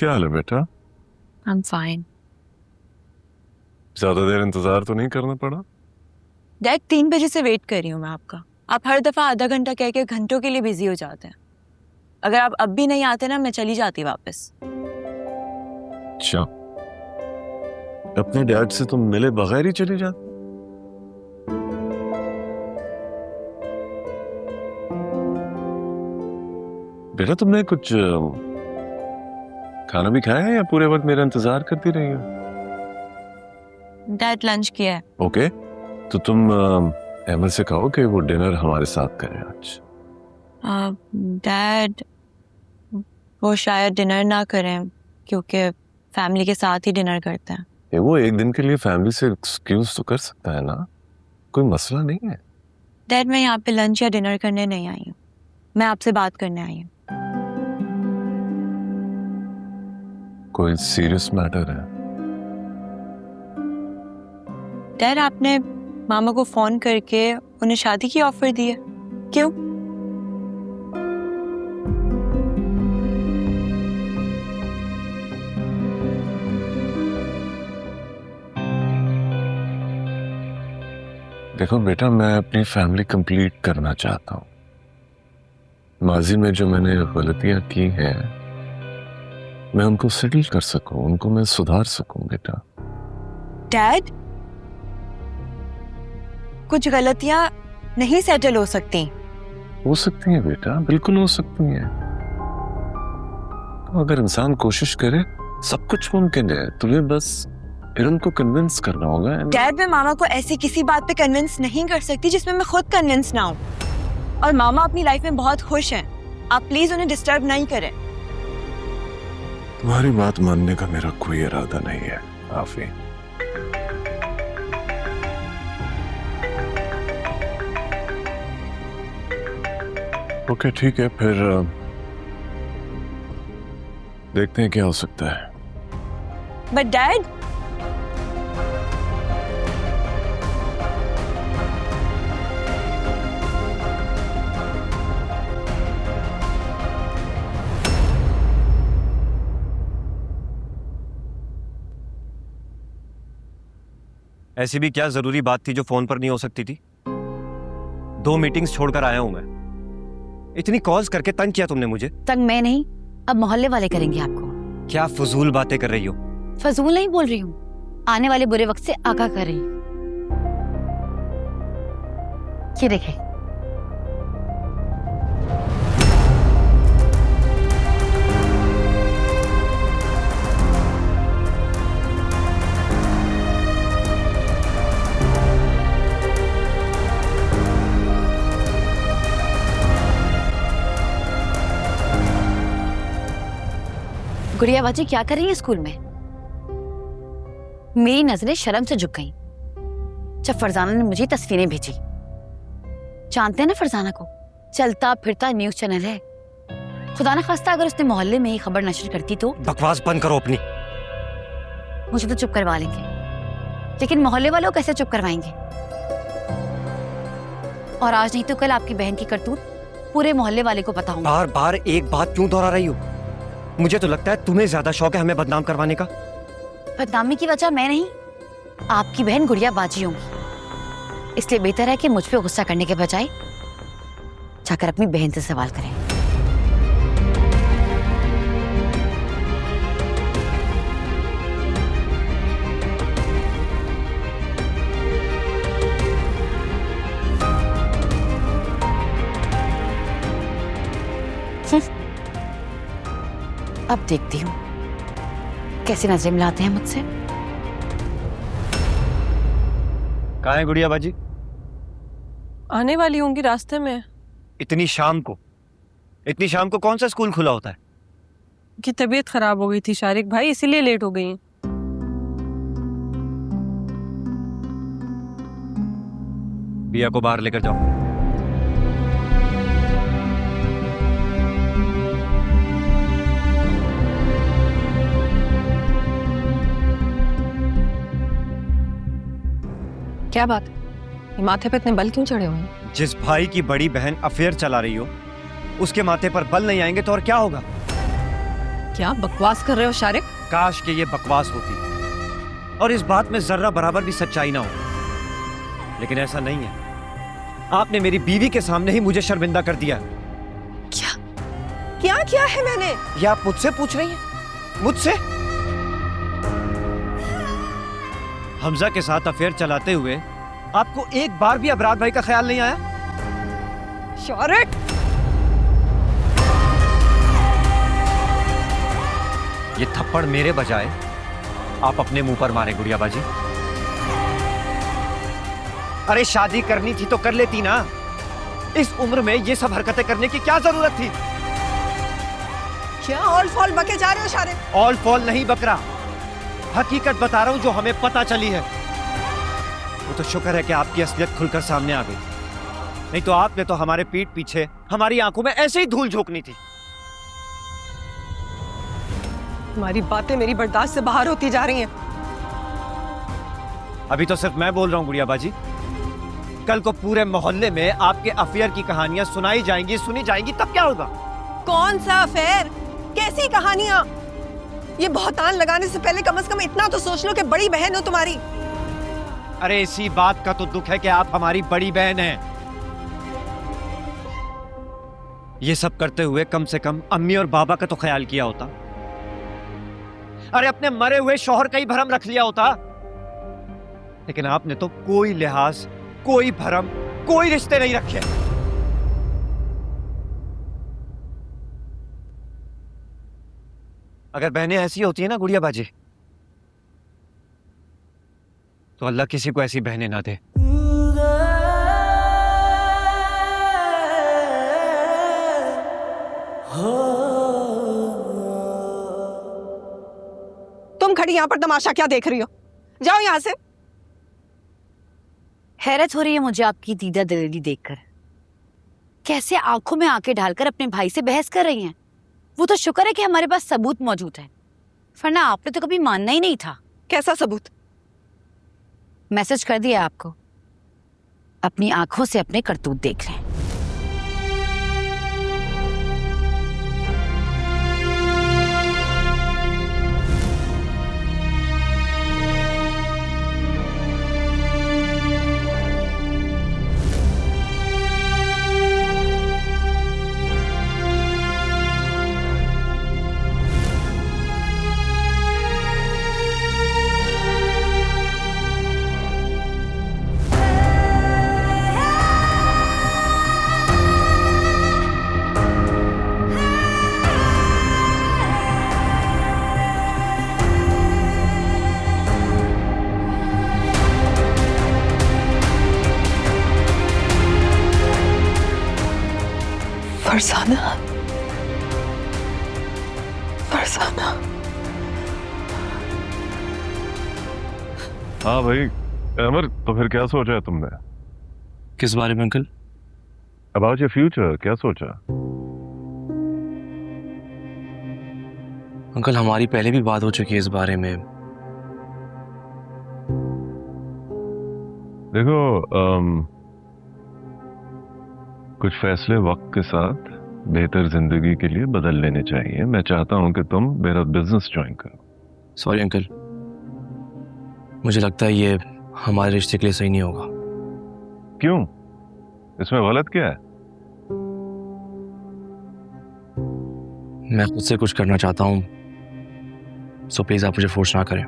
क्या हाल है बेटा? I'm fine. ज्यादा देर इंतजार तो नहीं करना पड़ा? डैड 3 बजे से वेट कर रही हूँ मैं आपका। आप हर दफा आधा घंटा कह के घंटों के लिए बिजी हो जाते हैं। अगर आप अब भी नहीं आते ना, मैं चली जाती वापस। अच्छा, अपने डैड से तुम मिले बगैर ही चली जाती? बेटा तुमने कुछ खाना भी खाया है या पूरे वक्त मेरा इंतजार करती रही हो? डैड लंच किया है। ओके, तो तुम अहमद से कहो कि वो डिनर हमारे साथ करे आज। डैड वो शायद डिनर ना करें क्योंकि फैमिली के साथ ही डिनर करते हैं। वो एक दिन के लिए फैमिली से एक्सक्यूज तो कर सकता है ना, कोई मसला नहीं है। डैड मैं यहाँ पे लंच या डिनर करने नहीं आई हूँ, मैं आपसे बात करने आई हूँ। कोई सीरियस मैटर है? डैड आपने मामा को फोन करके उन्हें शादी की ऑफर दी है, क्यों? देखो बेटा, मैं अपनी फैमिली कंप्लीट करना चाहता हूँ। माजी में जो मैंने गलतियां की हैं मैं उनको सेटल कर सकूं, उनको मैं सुधार सकूं बेटा। डैड कुछ गलतियां नहीं सेटल हो सकती। हो सकती हैं बेटा, बिल्कुल हो सकती हैं। तो अगर इंसान कोशिश करे सब कुछ मुमकिन है। तुम्हें बस फिर उनको कन्विंस करना होगा। डैड मैं मामा को ऐसी किसी बात पे कन्विंस नहीं कर सकती जिसमें मैं खुद कन्विंस ना हूँ। और मामा अपनी लाइफ में बहुत खुश हैं, आप प्लीज उन्हें डिस्टर्ब नहीं करें। तुम्हारी बात मानने का मेरा कोई इरादा नहीं है आफी। ओके ठीक है, फिर देखते हैं क्या हो सकता है। बट डैड ऐसी भी क्या जरूरी बात थी जो फोन पर नहीं हो सकती थी? 2 मीटिंग्स छोड़कर आया हूं मैं। इतनी कॉल्स करके तंग किया तुमने मुझे। तंग मैं नहीं, अब मोहल्ले वाले करेंगे आपको। क्या फजूल बातें कर रही हो? फजूल नहीं बोल रही हूँ, आने वाले बुरे वक्त से आगाह कर रही हूँ। ये देखें। गुड़िया बाजी क्या कर रही है स्कूल में? मेरी नजरें शर्म से झुक गईं जब फरजाना ने मुझे तस्वीरें भेजी। जानते हैं ना फरजाना को, चलता फिरता न्यूज चैनल है। खुदा ना खास्ता अगर उसने मोहल्ले में ही खबर नशर करती तो। बकवास बंद करो अपनी। मुझे तो चुप करवा लेंगे, लेकिन मोहल्ले वालों को कैसे चुप करवाएंगे? और आज नहीं तो कल आपकी बहन की करतूत पूरे मोहल्ले वाले को पता होगा। बार बार एक बात क्यों दोहरा रही हो? मुझे तो लगता है तुम्हें ज्यादा शौक है हमें बदनाम करवाने का। बदनामी की वजह मैं नहीं, आपकी बहन गुड़िया बाजी होंगी। इसलिए बेहतर है कि मुझ पे गुस्सा करने के बजाय जाकर अपनी बहन से सवाल करें। अब देखती हूँ कैसे नजरें मिलाते हैं मुझसे। कहाँ है गुड़िया बाजी? आने वाली होंगी रास्ते में। इतनी शाम को कौन सा स्कूल खुला होता है? की तबीयत खराब हो गई थी शारिक भाई, इसीलिए लेट हो गई हैं। बिया को बाहर लेकर जाओ। क्या बात है, ये माथे पे इतने बल क्यों चढ़े हुए हैं? जिस भाई की बड़ी बहन अफेयर चला रही हो उसके माथे पर बल नहीं आएंगे तो और क्या होगा? क्या बकवास कर रहे हो शारिक? काश कि ये बकवास होती और इस बात में जर्रा बराबर भी सच्चाई ना हो, लेकिन ऐसा नहीं है। आपने मेरी बीवी के सामने ही मुझे शर्मिंदा कर दिया। क्या किया है मैंने? ये आप मुझसे पूछ रही हैं? मुझसे? हमजा के साथ अफेयर चलाते हुए आपको एक बार भी अबरार भाई का ख्याल नहीं आया? शारिक, ये थप्पड़ मेरे बजाय आप अपने मुंह पर मारे गुड़िया बाजी। अरे शादी करनी थी तो कर लेती ना। इस उम्र में ये सब हरकतें करने की क्या जरूरत थी? क्या ऑल फॉल बके जा रहे हो शारिक? ऑल फॉल नहीं बकरा, हकीकत बता रहा हूं जो हमें पता चली है। वो तो शुक्र है कि आपकी असलियत खुलकर सामने आ गई, नहीं तो आपने तो हमारे पीठ पीछे हमारी आंखों में ऐसे ही धूल झोंकनी थी। तुम्हारी बातें मेरी बर्दाश्त से बाहर होती जा रही हैं। अभी तो सिर्फ मैं बोल रहा हूं गुड़िया बाजी, कल को पूरे मोहल्ले में आपके अफेयर की कहानियां सुनाई जाएंगी, सुनी जाएंगी, तब क्या होगा? कौन सा अफेयर? कैसी कहानियां? ये बहुतान लगाने से पहले कम से कम इतना तो सोच लो कि बड़ी बहन हो तुम्हारी। अरे इसी बात का तो दुख है कि आप हमारी बड़ी बहन हैं। ये सब करते हुए कम से कम अम्मी और बाबा का तो ख्याल किया होता। अरे अपने मरे हुए शौहर का ही भरम रख लिया होता। लेकिन आपने तो कोई लिहाज, कोई भरम, कोई रिश्ते नहीं रखे। अगर बहनें ऐसी होती है ना गुड़िया बाजी, तो अल्लाह किसी को ऐसी बहनें ना दे। तुम खड़ी यहां पर तमाशा क्या देख रही हो? जाओ यहां से। हैरत हो रही है मुझे आपकी दीदा दिलेरी देखकर। कैसे आंखों में आंखें डालकर अपने भाई से बहस कर रही हैं। वो तो शुक्र है कि हमारे पास सबूत मौजूद है, वरना आपने तो कभी मानना ही नहीं था। कैसा सबूत? मैसेज कर दिया आपको, अपनी आंखों से अपने करतूत देख लें। फरजाना, फरजाना। हाँ भाई अमर, तो फिर क्या सोचा है तुमने? किस बारे में अंकल? अबाउट योर फ्यूचर, क्या सोचा? अंकल हमारी पहले भी बात हो चुकी है इस बारे में। देखो कुछ फैसले वक्त के साथ बेहतर जिंदगी के लिए बदल लेने चाहिए। मैं चाहता हूं कि तुम मेरा बिजनेस ज्वाइन करो। सॉरी अंकल, मुझे लगता है ये हमारे रिश्ते के लिए सही नहीं होगा। क्यों? इसमें गलत क्या है? मैं खुद से कुछ करना चाहता हूँ, सो प्लीज आप मुझे फोर्स ना करें।